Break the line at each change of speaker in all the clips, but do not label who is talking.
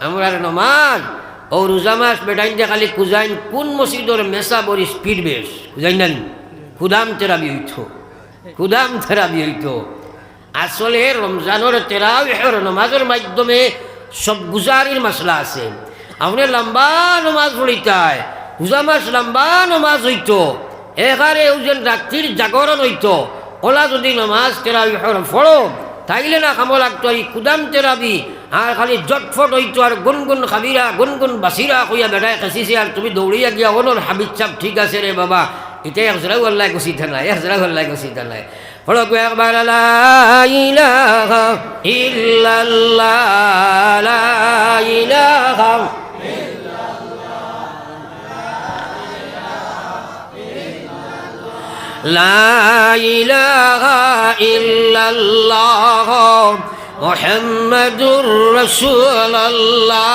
আমরা নমাজ ও রোজা মাস বেটাইন যে খালি কুজাইন কোন মসজিদর মেসা বড়ি স্পিড বেশ কুজাইন না খুদাম তেরাবি হইত খুদাম তেরাবি হইত আসলে রমজানের তেরাবিহর নমাজের মাধ্যমে সব গুজারির মশলা আছে আপনি লম্বা নমাজ পড়িতায় রোজা মাস লম্বা নমাজ হইত এখানে ওজন রাত্রির জাগরণ হইত ওলা যদি নমাজ তেরাবিহর ফড়ো তাইলে না খামো লাগতো এই কুদাম তেরাবি আর খালি জটফট হইতো আর গুনগুন খাবিরা গুনগুন বাসিরা কইয়া বেটায় খেসিছে আর তুমি দৌড়িয়া গিয়া ওনোর হাবিজ চাপ ঠিক আছে রে বাবা এটাই একজরাও আল্লাহ গছি থানায় একজরাও আল্লাহ গছি থানায় ফড়ক একবার লা ইলাহা ইল্লাল্লাহ লা ইলাহা লা ইলাহা ইল্লাল্লাহ মুহাম্মাদুর রাসূলুল্লাহ।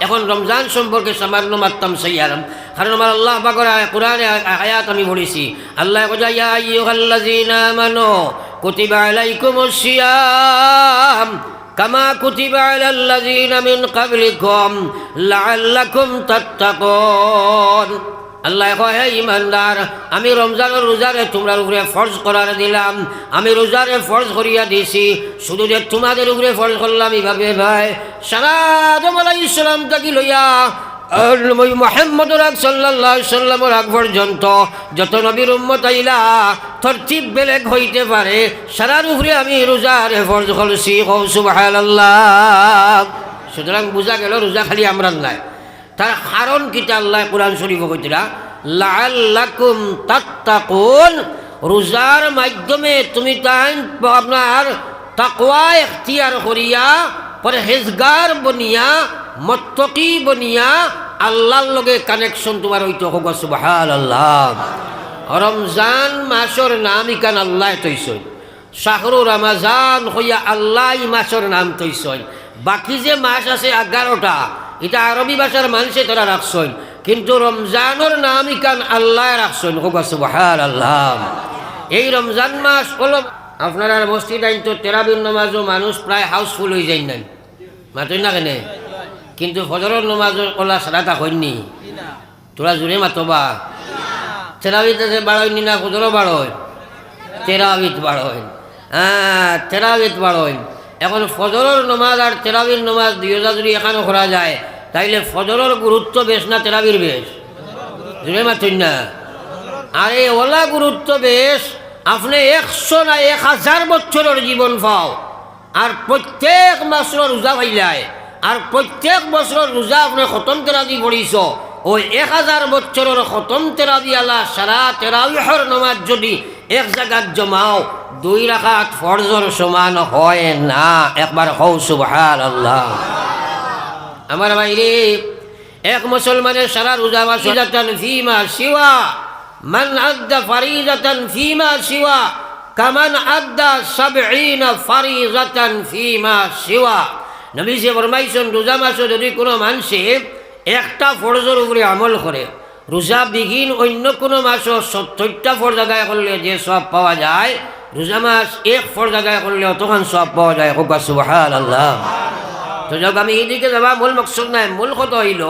এখন রমজান সম্পর্কে সামান্য মাত্রাম সাইয়ারাম, কারণ আমার আল্লাহ পাকের কোরআনে আয়াত আমি পড়েছি। আল্লাহ কয় ইয়া আইয়ুহাল্লাযীনা আমানু কুতিবা আলাইকুমুস সিয়াম কামা কুতিবা আলাল্লাযীনা মিন ক্বাবলিকুম লাআল্লাকুম তাত্তাকুন। আল্লাহ কয় হে ইমানদার, আমি রমজানের রোজারে তোমরা উপরে ফরজ করার দিলাম, আমি রোজারে ফরজ করিয়া দিছি, শুধু যে তোমাদের উপরে ফরজ করলাম এইভাবে ভাই সারা আদম আলাইহিস সালাম থেকে লইয়া মুহাম্মদ সাল্লাল্লাহু আলাইহি সাল্লামের আগ পর্যন্ত যত নবীর উম্মত আইলা তরতিব বেলেগ হইতে পারে, সারার উপরে আমি রোজারে ফরজ করছি। সুবহানাল্লাহ। সুতরাং বুঝা গেল রোজা খালি আমরা নাই, তার কারণ কিতা আল্লাহ কোরআন শরীফে কইতরা লাআল্লাকুম তাত্তাকুন। রোজার মাধ্যমে তুমি তাই আপনার তাকওয়া ইখতিয়ার করিয়া পরহেজগার বনিয়া মুত্তাকি বনিয়া আল্লাহর লগে কানেকশন তোমার হইতে হোক। সুবহানাল্লাহ। রমজান মাসের নাম ইকান আল্লাহ তৈছই, শাহরু রমজান হইয়া আল্লাহ মাসের নাম তৈছই। বাকি যে মাস আছে 11টা এটা আরবি ভাষার মানুষে তারা রাখছেন, কিন্তু রমজানের নাম ইকান আল্লাহ রাখছেন। সুবহানাল্লাহ। এই রমজান মাস হলো আপনারা মসজিদ আইন তো তেরাবির নামাজও মানুষ প্রায় হাউসফুল হয়ে যায় নাই মাতই না কেনে, কিন্তু ফজরের নামাজ ওলা সারাটা হয়নি, তোরা জোরে মাতবা। তেরাবিতে বাড়য়নি না ফজরও বাড়য়, তেরাবিত বাড়য়। হ্যাঁ তেরাবিত বাড়য়। এখন ফজরের নমাজ আর তেরাবির নমাজ 2000 যদি এখানে করা যায় তাইলে ফজরের গুরুত্ব বেশ না তেরাবির বেশ? জুড়ে মাতুন না। আরে ওলা গুরুত্ব বেশ, আপনি 100 না 1000 বছরের জীবন পাও, আর প্রত্যেক মাসের রোজা পাইলায়, আর প্রত্যেক বছরের রোজা আপনি খতম তেরাবি পড়িছ, ওই 1000 বছরের খতম তেরাবি আলা সারা তেরাবিহর নমাজ যদি এক জায়গায় জমাও 2 রাকাত ফরজর সমান হয় না। একবার হও সুবহানাল্লাহ। আমার ভাইরে, এক মুসলমানের সারা রোজা মাসিজাতান ফিমা সিওয়া মান আদ্দা ফারিজাতান ফিমা সিওয়া কামান আদ্দা 70 ফারিজাতান ফিমা সিওয়া। নবী যে ফরমাইছেন রোজা মাসে যদি কোনো মানুষে একটা ফরজের উপরে আমল করে, রোজা বিঘিন অন্য কোনো মাসও 70টা ফরজ আদায় করলে যে সব পাওয়া যায়, রোজা মাস 1 ফরজ আদায় করলে তখন সব পাওয়া যায়। সুবহানাল্লাহ। তো যাক আমি এইদিকে যাবা মূল মকসদ নাই, মূল কথা হইল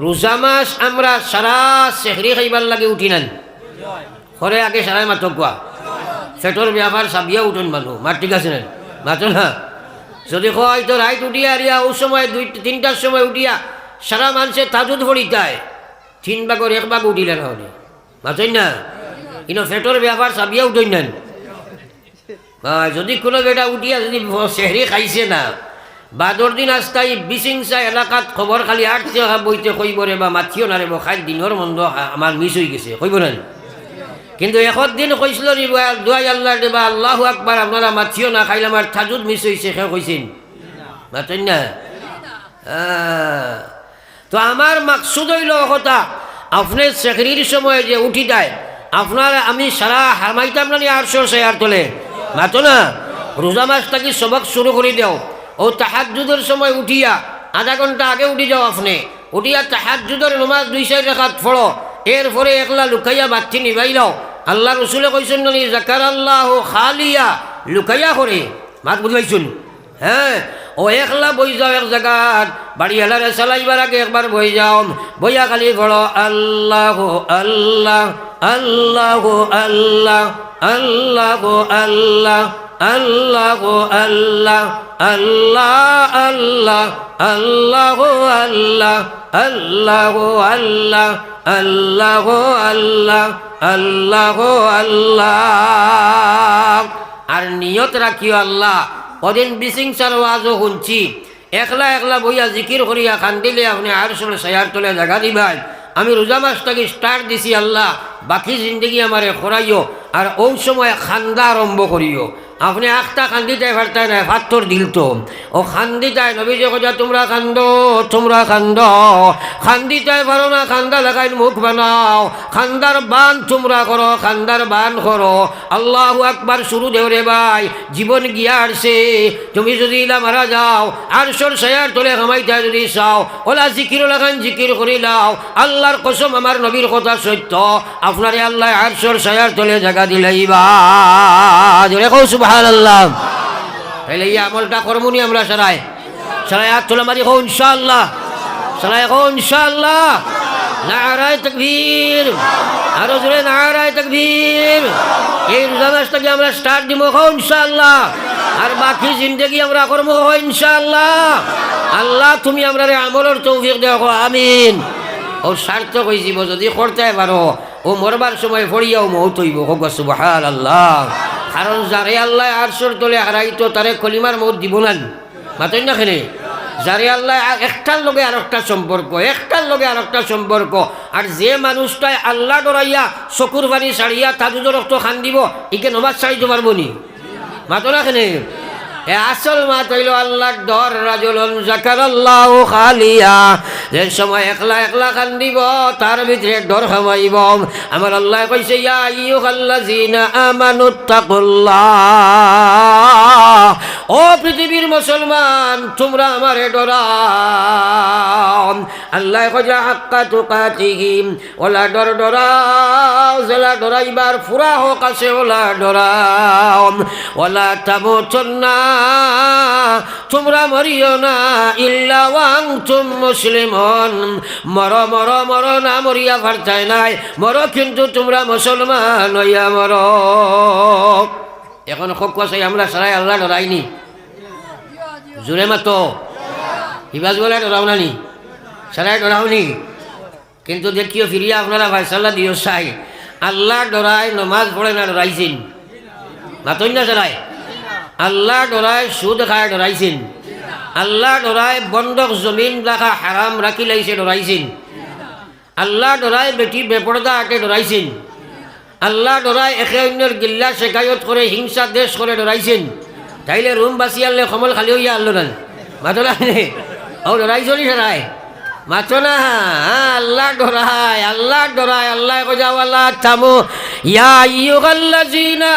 রোজা মাস আমরা সারা সেহরি খাইবার লাগে উঠি নেন করে আগে সারাই মাতক কোয়া পেটর ব্যাপার সাবিয়া উঠুন মানুষ মার, ঠিক আছে না মাতো না। যদি হয়তো রাইট উঠিয়া আরিয়া ও সময় 2-3টার সময় উঠিয়া সারা মানুষের তাজুদ পড়িতায় 3 ভাগের 1 ভাগ উঠিলেন হলে মাতই না, কিন্তু পেটর ব্যাপার সাবিয়া উঠুন নেন। যদি কোনো বেটা উঠিয়া যদি সেহরি খাইছে না, বাদর দিন আস্তাই বিশিংসা এলাকাত খবর খালি আটছে বইতে কইবরে বা মাথিও না রে খাই দিনের মন্দ আমার মিস হয়ে গেছে কইব না, কিন্তু এখন দিন কইছিল দোয়াই আল্লাহ দেবা আল্লাহু আকবার আপনারা মাথিও না খাইলে আমার তাজুদ মিস হয়েছে সে কইছেন মাতেন না। তো আমার মাকসুদ হইল কথা আপনি চাকরির সময় যে উঠি দেয় আপনার আমি সারা হামাইতাম না 800 শেয়ার তোলে মাতো না। রোজা মাস থাকি সবক শুরু করে দেও, ও তাহাজ্জুদের সময় উঠিয়া আধা ঘন্টা আগে উঠি যাও, আপনি উঠিয়া তাহাজ্জুদের নামাজ 2 রাকাত পড়ো, এরপরে একলা লুকাইয়া বাতি নিবাই লও। আল্লাহ রসুলে কইছেন নি জাকারাল্লাহু খালিয়া লুকাইয়া করে মাত বুঝাইছুন। হ্যাঁ ও একলা বই যাও এক জায়গাত বাড়ি এলারে চালাইবার আগে একবার বই যাও বইয়া খালি পড়ো আল্লাহ আল্লাহ আল্লাহ আল্লাহ আল্লাহ আল্লাহ আল্লাহ আল্লাহ আল্লাহ আল্লাহ আল্লাহ আল্লাহ আল্লাহ আল্লাহ আল্লাহ আল্লাহ আল্লাহ আল্লাহ। আর নিয়ত রাখিও আল্লাহ ওদিন বিশিংসার ওয়াজও শুনছি একলা একলা বইয়া জিকির করিয়া খান্দিলে আপনি আর শুনে সায়ার তোলে জায়গা দিবাই আমি রোজা মাসটাকে স্টার্ট দিছি আল্লাহ বাকি জিন্দগি আমারে খরাইও আর ওই সময় খান্দা আরম্ভ করিও আপনি একটা খান্দিটাই পারতাই না পাথর দিল তো ও খান্দিটাই নবীজি কইয়া তোমরা খান্দ খান্দিটাই পারো না খান্দা লাগাই মুখ বানাও খান্দার বান তোমরা করো খান্দার বান করো আল্লাহু আকবার শুরু দেও রে ভাই জীবন গিয়া আসছে তুমি যদি ইলা মারা যাও আরশর ছায়ার তলে ঘামাইতে যদি চাও ওলা জিকির লাগান জিকির করি লাও আল্লাহর কসম আমার নবীর কথা সত্য আপনারে আল্লাহ আরশর ছায়ার তলে জায়গা দিলাইবা জোরে কও সুবহানাল্লাহ। তাইলে এই আমলটা করমুনি আমরা সারাই হাত তোলা মারি কও ইনশাআল্লাহ সারাই কও ইনশাআল্লাহ নারায়ে তাকবীর আরো জোরে নারায়ে তাকবীর। এই রোজা মাসটাকে আমরা স্টার্ট দিব কও ইনশাআল্লাহ আর বাকি জিন্দগি আমরা করবো ইনশাআল্লাহ। আল্লাহ তুমি আমরা আমলের তৌফিক দাও আমিন। ও সার্থক হয়ে যাব যদি করতে পারো ও মরবার সময় ফড়িয়াও মৌত হইব হোক সুবহানাল্লাহ। কারণ যারে আল্লাহ আরশের তলে হারাইতো তারে কলিমার মৌত দিব না মাতই না খেলে যারে আল্লাহ একটার লগে আর একটা সম্পর্ক একটার লগে আর একটা সম্পর্ক আর যে মানুষটাই আল্লাহ ডরাইয়া চকুর বাড়ি ছাড়িয়া তাজুজর রক্ত খান দিব ইকে নমাজ ছাড়িতে পারবো নি মাতো না খেলে এ আসল মাত হইল আল্লাহর ডর রাজুলুন যাকারাল্লাহু খালিয়া যে সময় একলা একলা কান্দিব তার ভিতরে ডর হামাইব আমার আল্লাহ কইছে ইয়া আইয়ুহাল্লাযিনা আমানুত্তাকুল্লাহ ও পৃথিবীর মুসলমান তোমরা আমারে ডরাও আল্লাহ কইছে হাক্কা তুকাতিহি ওলা ডরাও জেলা ডরাইবার ফুরা হোক আছে ওলা ডরাও ওলা তামুতুন্না তোমরা মরিও না ইল্লা ওয়ান্তুম মুসলিমুন মর মর মর না মরিয়া ফারতাই নাই মর কিন্তু তোমরা মুসলমান হইয়া মর। এখন খুব কষাই আমরা সারাই আল্লাহ ডরাইনি জোরে মাতো হিবাজ বলে ডরাও নানি সারাই ডরাওনি কিন্তু দেখিও ফিরিয়া আপনারা ভাইসাল্লাহ দিও চাই আল্লাহ ডরাই নমাজ পড়ে না ডরাইছেন মাতই না সারাই আল্লাহ ডরায় সুদ খায় ডরাইছেন আল্লাহ ডরায় বন্ধক জমিন রাখা হারাম রাখি লাইছে ডরাইছেন আল্লাহ ডরায় বেটি বেপরদা আটে ডরাইছেন আল্লাহ ডরায় একে অন্যের গিল্লা শেখায়ত করে হিংসা দেশ করে ডরাইছেন তাইলে রুম বাঁচি আনলে সমল খালি হইয়া আনলো না মাতলা ও ডরাইছনি সারায় মাতো না আল্লাহ ডরায় আল্লাহ ডরায় আল্লাহ কজাওয়ালা থামো ইয়া আইয়ুহাল্লাযিনা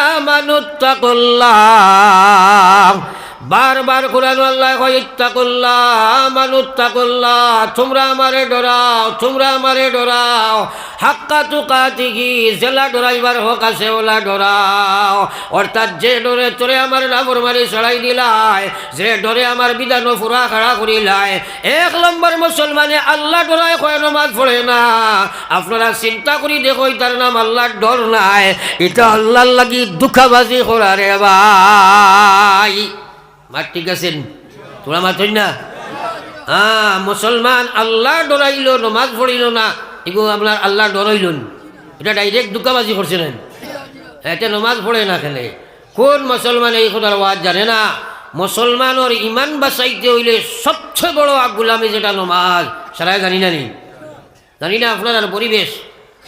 আমানুত্তাকুল্লাহ বারবার কোরআন আল্লাহ কয় ইত্তাকুল্লাহ আমানুত্তাকুল্লাহ তোমরা আমারে ডরাও হাক্কা তুকাতিহি জেলা ডরাইবার হক আছে ওলা ডরাও অর্থাৎ যে ডরে তোরে আমার নাফরমানি ছড়াই দিলাই যে ডরে আমার বিধান ফুরা খাড়া করিলাই এক নম্বর মুসলমানে আল্লাহ ডরায় কয় নমাজ পড়ে না আপনারা চিন্তা করি দেখো তার নাম আল্লাহর ডর নাই এটা আল্লাহর লাগি দুঃখাবাজি করারে ভাই মার ঠিক আছেন তোরা মাতই না মুসলমান আল্লাহ ডরাইল নমাজ পড়িল না এগুলো আপনার আল্লাহ ডরাইল এটা ডাইরেক্ট দুঃখাবাজি করছিলেন এতে নমাজ পড়ে না খেলে কোন মুসলমান এই কথার ওয়াজ জানে না মুসলমানের ইমান বাঁচাইতে হইলে সবচেয়ে বড় গুলামি যেটা নমাজ সারাই জানি না আপনার আর পরিবেশ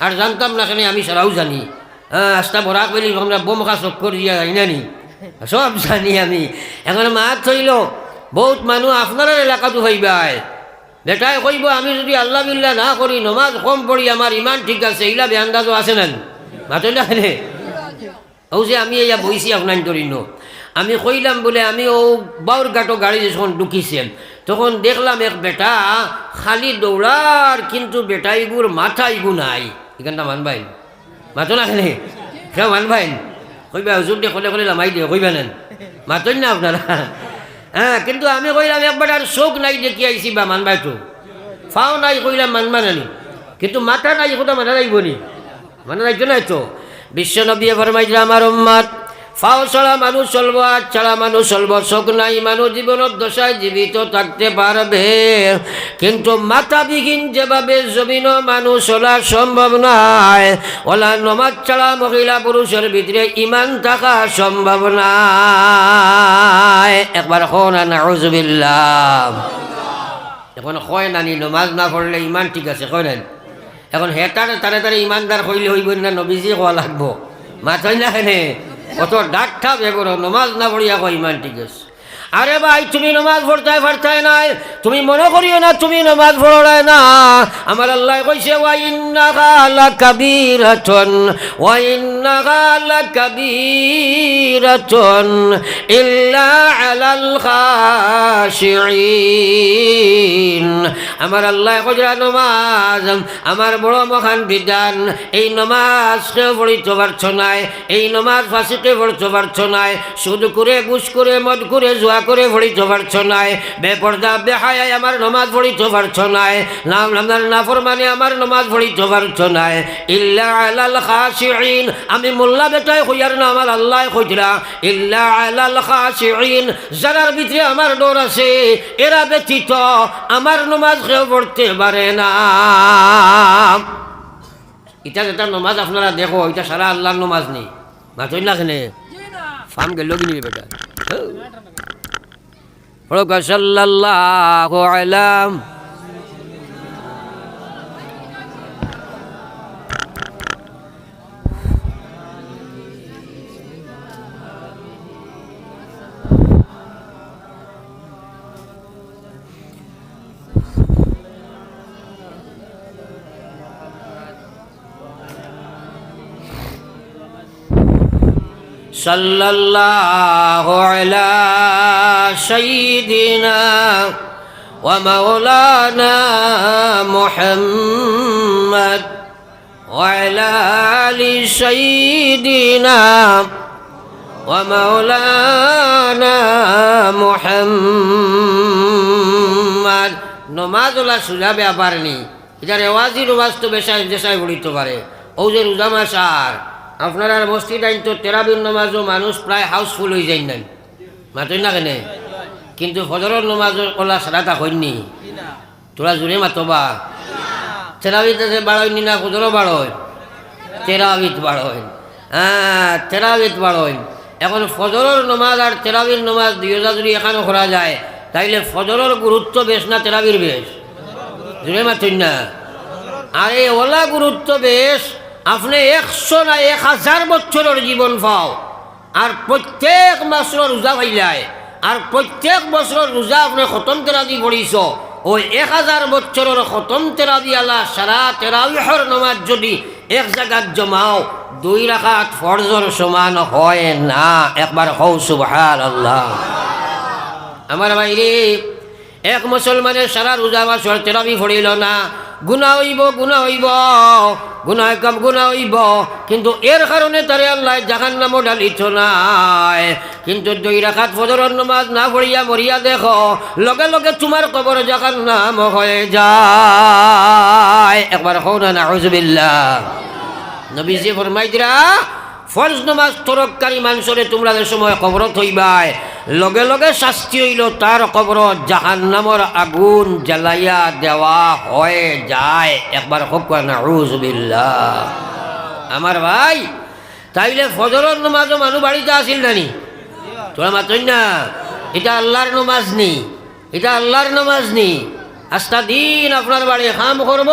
আর জানতাম না কেন আমি সারাও জানি আস্তা বরা কইলি আমরা বোমখা চক্কর দিয়া জানি না সব জানি আমি এখন মাত হইল বহুত মানুষ আপনার এলাকাতো হইবাই বেটাই কইব আমি যদি আল্লাহ বিল্লাহ না করি নমাজ কম পড়ি আমার ইমান ঠিক আছে এইলা বেআন্দাজও আছে না মাতই না রে ও যে আমি এয়া বইছি আপনার ধরিন আমি কইলাম বলে আমি ও বাউর ঘাটো গাড়ি যখন ঢুকিছেন তখন দেখলাম এক বেটা খালি দৌড়ার কিন্তু বেটাইগুর মাথাইগু নাই এখানটা মানবাইন মাতো না খেলে কেউ মানবাইন কইবা হুজুর দিয়ে কলে লামাই দিয়ে কইবা নেন মাতই না আপনারা হ্যাঁ, কিন্তু আমি কইলাম একবার আর চোখ নাই দেখি আইছি বা মানবাই তো, ফাও নাই কইলাম মানবা নানি, কিন্তু মাথা নাই কথা মানা যাইব নি, মানা যাইতো নাই তো। বিশ্ব নবী ফরমাইছে আমার উম্মত ফাও ছাড়া মানুষ চলবো, আর ছাড়া মানুষ চলবো, চোখ নাই মানুষ জীবনের দশায় জীবিত থাকতে পারবে, কিন্তু মাথাবিহীন যেভাবে জমিন মানুষ চলা সম্ভব নয়, ওলা নমাজ ছাড়া মহিলা পুরুষের ভিতরে ইমান থাকা সম্ভব নয়। একবার না নাউজুবিল্লাহ। এখন কয় নানি নমাজ না পড়লে ইমান ঠিক আছে, কয় নানি। এখন হেতারে তারে তারে ইমানদার হইলে হইব না, নবীজি হওয়া লাগবো, মাথায় না হেনে অত ডাক্তা বেগর নমাজ না পড়িয়া কয় ইমান ঠিক আছে। আরে ভাই তুমি নমাজ পড়তায় পারতায় নাই, তুমি মনে করিও না তুমি নমাজ পড়ায় না। আমার আল্লাহ কইছে ওয়া ইন্নাহা লাকাবীরাতুন ওয়া ইন্নাহা লাকাবীরাতুন ইল্লা আলাল খাশিঈন। আমার আল্লাহ কইছে নমাজ আমার বড় মহান বিধান, এই নমাজ কেউ পড়িতে পারছ নাই, এই নমাজ ফাঁসিতে পড়তে পারছ নাই, সুদ করে ঘুষ করে মদ করে জুয়া করে পড়িতে পারছ নাই, বেপর্দা বেহায়ায় আমার নমাজ পড়িতে পারছ নাই, নাফরমানে আমার নমাজ পড়িতে পারছ নাই, ইল্লা আলাল খাশিঈন। আমি মোল্লা বেটায় কইয়ার না, আমার আল্লাহ কইরা ইল্লা আলাল খাশিঈন, যারার ভিতরে আমার ডর আছে এরা ব্যতীত আমার নমাজ কেউ পড়তে পারে না। এটা যেটা নমাজ আপনারা দেখো, এটা সারা আল্লাহর নমাজ নেই, মাতই না কেনে ফার্ম গেল কিনি বেটা। সাল্লাল্লাহু আলা সাল্লাল্লাহু আলা সাইয়্যিদিনা ওয়া মাওলানা মুহাম্মদ ওয়া আলা আলি সাইয়্যিদিনা ওয়া মাওলানা মুহাম্মদ। নমাজ ওলা সুজা ব্যাপার নেই, এটা রেওয়াজি নমাজ তো বেশায় দেশায় পড়িতে পারে। ও যে রোজা মাস আর আপনার আর মসজিদ আইন তো তেরাবির নমাজও মানুষ প্রায় হাউসফুল হয়ে যায় নাই, মাতই না কেনে, কিন্তু ফজরের নমাজ ওলা সারাটা হয়নি, তোরা জোরে মাতবা। তেরাবিত আছে বাড়য়নি না, ফজরও বাড়য়, তেরাবিত বাড়য়, হ্যাঁ তেরাবিত বাড়য়। এখন ফজরের নমাজ আর তেরাবির নমাজ দুইটা যদি এখানে করা যায়, তাইলে ফজরের গুরুত্ব বেশ না তেরাবির বেশ, জোরে মাতই না। আরে ওলা গুরুত্ব বেশ, আপনি 100 না 1000 বছরের জীবন পাও, আর প্রত্যেক বছর রোজা পাইলাই, আর প্রত্যেক বছর রোজা আপনি খতম তেরাবি পড়িছ, ওই 1000 বছরের খতম তেরাবি আলা সারা তেরাবিহর নমাজ যদি এক জায়গাত জমাও, 2 রাকাত ফরজর সমান হয় না। একবার হও সুবহানাল্লাহ। আমার বাইরে এক মুসলমানের সারা রোজা বছর তেরাবি পড়িল না, গুনাহ হইব, গুনাহ হইব, গুনাহ কাম গুনাহ হইব, কিন্তু এর কারণে তারে আল্লাহ জাহান্নামে ঢালিত নাই। কিন্তু 2 রাকাত ফজরের নামাজ না পড়িয়া মরিয়া দেখো, লগে লগে তোমার কবর জাহান্নাম হয়ে যায়। একবার হও না নাউজুবিল্লাহ। নবীজি ফরমাইতরা ফরজ নামাজ তরককারী মানুষরে তোমরা যে সময় কবরত হইবাই, লগে লগে শাস্তি হইল তার কবরত জাহান্নামের আগুন জ্বালাইয়া দেওয়া হয়ে যায়। একবার হোক নাউজুবিল্লাহ। আমার ভাই, তাইলে ফজরের নামাজও মানুষ বাড়িতে আসিল নানি, তোরা মাতই না, এটা আল্লাহর নামাজ নেই, এটা আল্লাহর নামাজ নেই। আস্তা দিন আপনার বাড়ি কাম করব,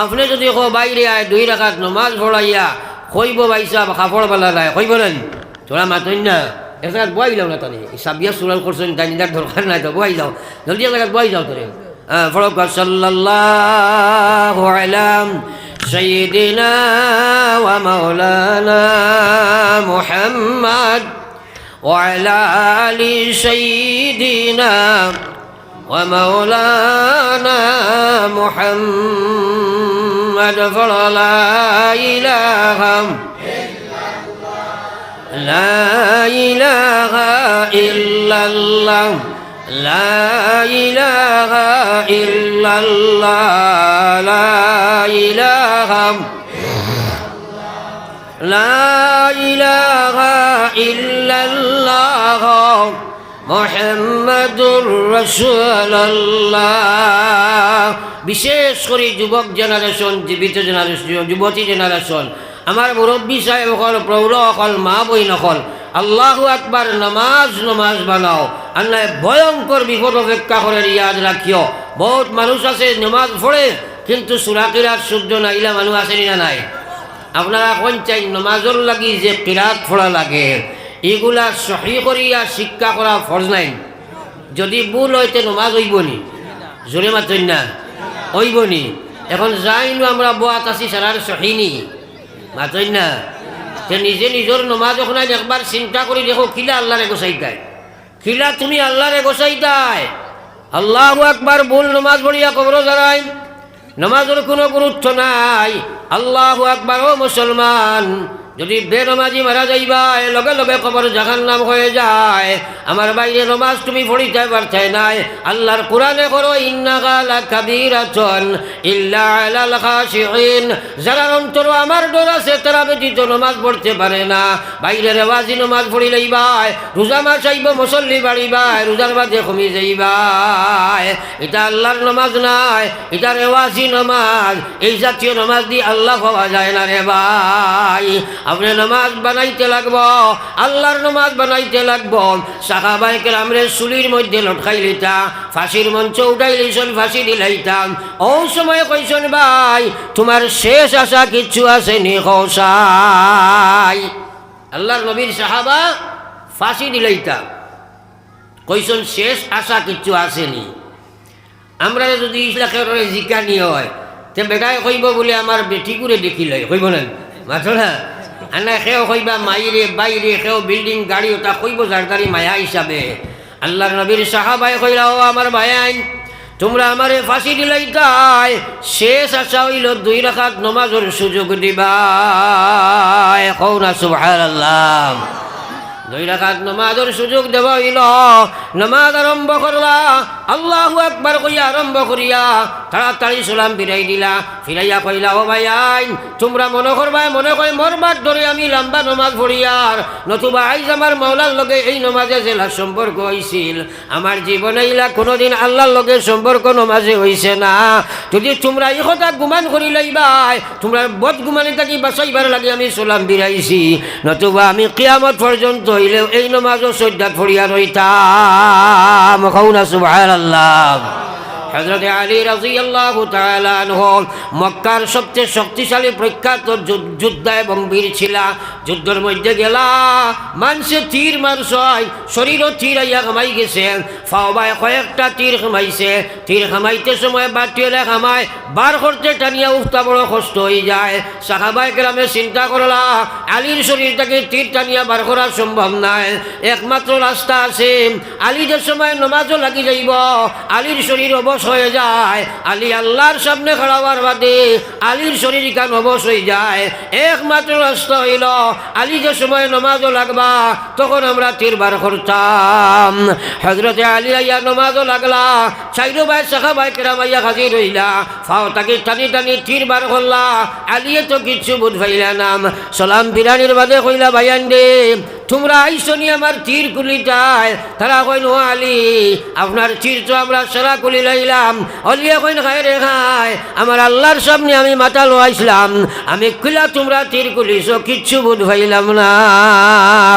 আপনি যদি বাইরে আয় 2 রাকাত নামাজ পড়াইয়া কইব ভাই সাহেব কাপড় বেলা নাই, কইব না, তোরা মাতই না। এক জায়গায় বই যাও না, তাহলে সাবিয়া সুরাল করছেন, ডাইনিদার দরকার নাই তো, বই যাও জলদি, এক জায়গায় বই যাও তোরে। ফরক সাল্লাল্লাহু আলা সাইয়্যিদিনা ওয়া মাওলানা মুহাম্মদ ওয়া আলা আলি সাইয়্যিদিনা ওয়া মাওলানা মুহাম্মদ। লা ইলাহা لا إله إلا الله লা ইলাহা ইল্লাল্লাহ লা ইলাহা লা ইলাহা ইল্লাল্লাহ মুহাম্মাদুর রাসূলুল্লাহ। বিশেষ করে যুবক জেনারেশন, জীবিত জেনারেশন, যুবতী জেনারেশন, আমার মুরব্বী সাহেব হল, প্রৌঢ় হল, মা বইন হল, আল্লাহু আকবার নমাজ নমাজ বানাও, আল্লাহ ভয়ঙ্কর বিপদ অপেক্ষা করে রিয়াজ রাখিও। বহুত মানুষ আছে নমাজ পড়ে কিন্তু সূরা কিরাত শুদ্ধ না, ইলা মানুষ আসেনি না নাই? আপনারা কোন চাই নমাজর লাগি যে কিরাত পড়া লাগে এগুলা সহি করিয়া শিক্ষা করা ফরজ নাই। যদি ভুল হইতে নমাজ হইবনি, জোরে মাতই না, হইবনি। এখন যাইনো আমরা বোয়াত আছি সারার সহিনি মাতই না, নিজে নিজের নমাজ ওখানে একবার চিন্তা করে দেখো কিলা আল্লাহরে গোসাইতায়, কিলা তুমি আল্লাহরে গোসাইতায়। আল্লাহু আকবার ভুল নমাজ পড়িয়া কবর দাঁড়াই, নমাজের কোনো গুরুত্ব নাই। আল্লাহু আকবার ও মুসলমান, যদি বেনমাজি মারা যাইবাই লগে লগে কবর জাহান্নাম হয়ে যায়। আমার বাইরে নমাজ তুমি পড়িতে পারতে নাই। আল্লাহর কোরআনে করো ইন্নাহা লাকাবীরাতুন ইল্লা আলাল খাশিঈন, যারা অন্তর আমার ডর আছে তারা ব্যতীত নমাজ পড়তে পারে না। বাইরে রেওয়াজি নমাজ পড়ি লইবাই, রোজা মাস আইব মুসল্লি বাড়িবাই, রোজার বাদে কমি যাইবাই। এটা আল্লাহর নমাজ নাই, এটা রেওয়াজি নমাজ। এই জাতীয় নমাজ দিয়ে আল্লাহ পাওয়া যায় না রে ভাই। আপনি নমাজ বানাইতে লাগবো, আল্লাহর নমাজ বানাইতে লাগবো। সাহাবায়ে কেরামরে চুলির মধ্যে লটকাই লইতা, ফাঁসির মঞ্চ উঠাই লইছেন, ফাঁসি দিলাইতাম। ও সময় কইছেন ভাই তোমার শেষ আশা কিচ্ছু আসেনি কৌসাই। আল্লাহর নবীর সাহাবা ফাঁসি দিলাইতাম, কইছেন শেষ আশা কিচ্ছু আসেনি। আমরা যদি ইসলামের জিকানি হয় তে বেটায় কইব বলে আমার বেটি করে দেখিল, কইব না মাত্র না। আনা সেও কইবা মাইরে বাইরে, সেও বিল্ডিং গাড়ি ওটা কইব জারদারি মায়া হিসাবে। আল্লাহর নবীর সাহাবায়ে কইলা ও আমার ভাইয়াইন, তোমরা আমারে ফাঁসি দিলাইতাই, শেষ আশা হইল 2 রাকাত নমাজের সুযোগ দিবা। কও না সুবহানাল্লাহ। 2 রাকাত নমাজের সুযোগ দেওয়া হইল। নমাজ আরম্ভ করলা, আল্লাহু আকবার কইয়া আরম্ভ করিয়া তাড়াতাড়ি সালাম ফিরাই দিলা। ফিরাইয়া কইলা ও ভাই আইন, তোমরা মনে করবা মনে কই মরবার ধরে আমি লম্বা নমাজ পড়িয়ার, নতুবা আইজ আমার মাওলার লগে এই নমাজে জেলা সম্পর্ক হইছিল। আমার জীবনে ইলা কোনোদিন আল্লাহর লগে সম্পর্ক নমাজে হইছে না। যদি তোমরা এই কথা গুমান করি লইবাই, তোমরা বদ গুমানি থাকি বাঁচাইবার লাগে আমি সালাম ফিরাইছি, নতুবা আমি কিয়ামত পর্যন্ত হইলেও এই নমাজও সজ্জাত পড়িয়া রইতাম। কওনা সুবহানাল্লাহ। হযরত আলী রাদিয়াল্লাহু তাআলা আনহু মক্কার সবচেয়ে শক্তিশালী প্রখ্যাত যোদ্ধা এবং বীর ছিলা। যুদ্ধের মধ্যে গেলা মানুষে তীর মারছয়, শরীরও তীর আইয়া খামাই গেছে, ফাওবায় কয়েকটা তীর খামাইছে। তীর খামাইতে সময় বাটিয়েলে খামায়, বার করতে টানিয়া উঠতা বড় কষ্ট হয়ে যায়। সাহাবায়ে কেরামে চিন্তা করলা আলীর শরীর থেকে তীর টানিয়া বার করা সম্ভব নাই, একমাত্র রাস্তা আছে আলীদের সময় নমাজও লাগি যাইব, আলীর শরীর অবশ হয়ে যায়, আলী আল্লাহর সামনে খাড়াবার বাদে আলীর শরীর কান অবশ হয়ে যায়। একমাত্র রাস্তা হইল আলী যে সময় নমাজও লাগবা তখন আমরা তীর বার করতাম। হযরতে আলী আইয়া নমাজও লাগলা, চাইরো ভাই সাহাবায়ে কেরাম আইয়া হাজির হইলা, ফাও তাকে টানি টানি তীর বার করলা। আলিয়ে তো কিচ্ছু বুঝ পাইলা নাম। সালাম বিরানির বাদে কইলা ভাইয়ান দে তোমরা আইসনি আমার তীর কুলিটায়। তারা কইন ও আলী আপনার তীর তো আমরা সারা কুলি লাইলাম। অলিয়া কইন খায় রে খায়, আমার আল্লাহর সামনে আমি মাথা লোয়াইছিলাম, আমি কুলা তোমরা তীর কুলিছ, কিচ্ছু বুঝ পাইলাম না।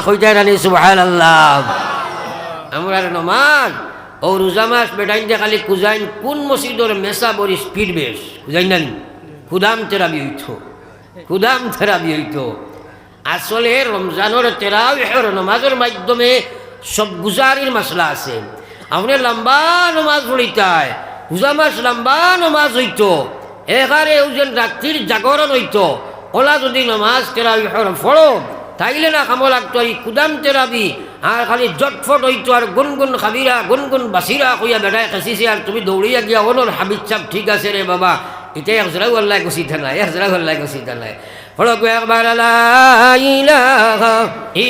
কইতাই রানি সুবহানাল্লাহ। আমরা নমাজ ও রোজা মাস বেটাইন যে খালি কুজাইন কোন মসজিদর মেসা বড়ি স্পিড বেশ কুজাইন না, খুদাম তেরাবি হইত, খুদাম তেরাবি হইত। আসলে রমজানের তেরাবিহের নমাজের মাধ্যমে সব গুজারির মশলা আছে। আপনি লম্বা নমাজ পড়িতায়, রোজা মাস লম্বা নমাজ হইত, এখানে ওজন রাত্রির জাগরণ হইত। ওলা যদি নমাজ তেরাবিহের ফড়ো তাইলে না কামো লাগতো এই কুদাম তেরাবি, আর খালি জটফট হইতো আর গুনগুন খাবিরা গুনগুন বাসিরা কইয়া বেটায় খেসিছে, আর তুমি দৌড়িয়া গিয়া ওনর হাবিজ চাপ ঠিক আছে রে বাবা, এটা একজরাও আল্লাহ গছি থানায়, একজরাও আল্লাহ গছি থানায়। ফলো একবার লা ইলাহা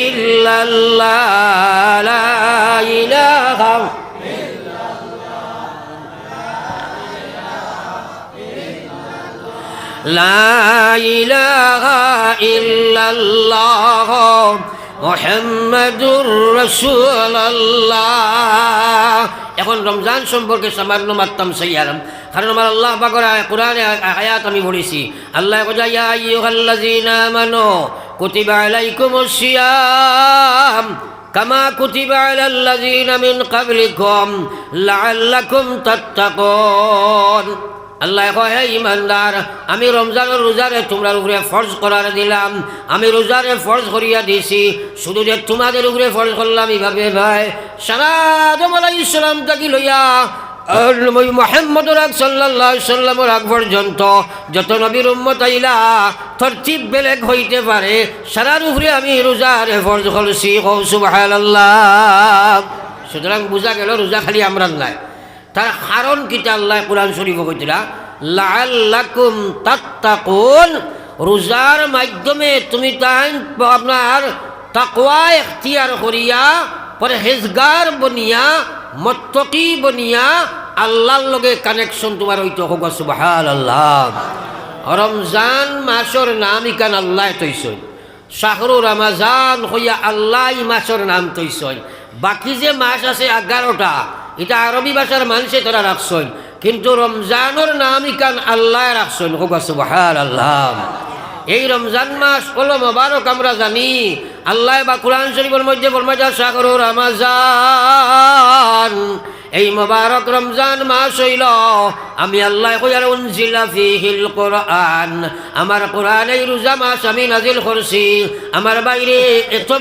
ইল্লাল্লাহ লা ইলাহা লা ইলাহা ইল্লাল্লাহ মুহাম্মাদুর রাসূলুল্লাহ। এখন রমজান সম্পর্কে সামান্য মাত্রাম সাইয়ারাম, কারণ আমার আল্লাহ পাকের কোরআনে আয়াত আমি পড়েছি। আল্লাহ কয় ইয়া আইয়ুহাল্লাযীনা আমানু কুতিবা আলাইকুমুস সিয়াম কামা কুতিবা আলাল্লাযীনা মিন ক্বাবলিকুম লাআল্লাকুম তাত্তাকুন। আল্লাহ কয় হে ইমানদার, আমি রমজানের রোজারে তোমরা উপরে ফরজ করার দিলাম, আমি রোজারে ফরজ করিয়া দিছি, শুধু যে তোমাদের উপরে ফরজ করলাম এইভাবে ভাই। সারা আদম আলাইহিস সালাম থেকে লইয়া মুহাম্মদুর সাল্লাল্লাহু আলাইহি সাল্লামের আগ পর্যন্ত যত নবীর উম্মত আইলা তরতিব বেলেগ হইতে পারে, সারার উপরে আমি রোজারে ফরজ করছি। সুবহানাল্লাহ। সুতরাং বোঝা গেল রোজা খালি আমরা নাই, তার কারণ কিটা আল্লাহ কোরআন শরীফ কইতরা লাআল্লাকুম তাত্তাকুন। রোজার মাধ্যমে তুমি তাই আপনার তাকওয়া ইখতিয়ার করিয়া পরহেজগার বনিয়া মুত্তাকি বনিয়া আল্লাহর লগে কানেকশন তোমার হইতে হোক। সুবহানাল্লাহ। রমজান মাসের নাম ইকান আল্লাহ তৈছই, শাহরু রমজান হইয়া আল্লাহ মাসের নাম তৈছই। বাকি যে মাস আছে 11টা এটা আরবি ভাষার মানুষে তারা রাখছেন, কিন্তু রমজানের নাম ইকান আল্লাহ রাখছেন। হোক সুবহানাল্লাহ। এই রমজান মাস হলো মোবারক, আমরা জানি আল্লাহ বা কোরআন শরীফের মধ্যে ফরমায়া শাহরু রমজান, এই মোবারক রমজান মাস হইল আমি আল্লাহ কইয়ার উনজিলা ফীহিল কোরআন, আমার কোরআন এই রোজা মাস আমি নাজিল করছি। আমার বাইরে এত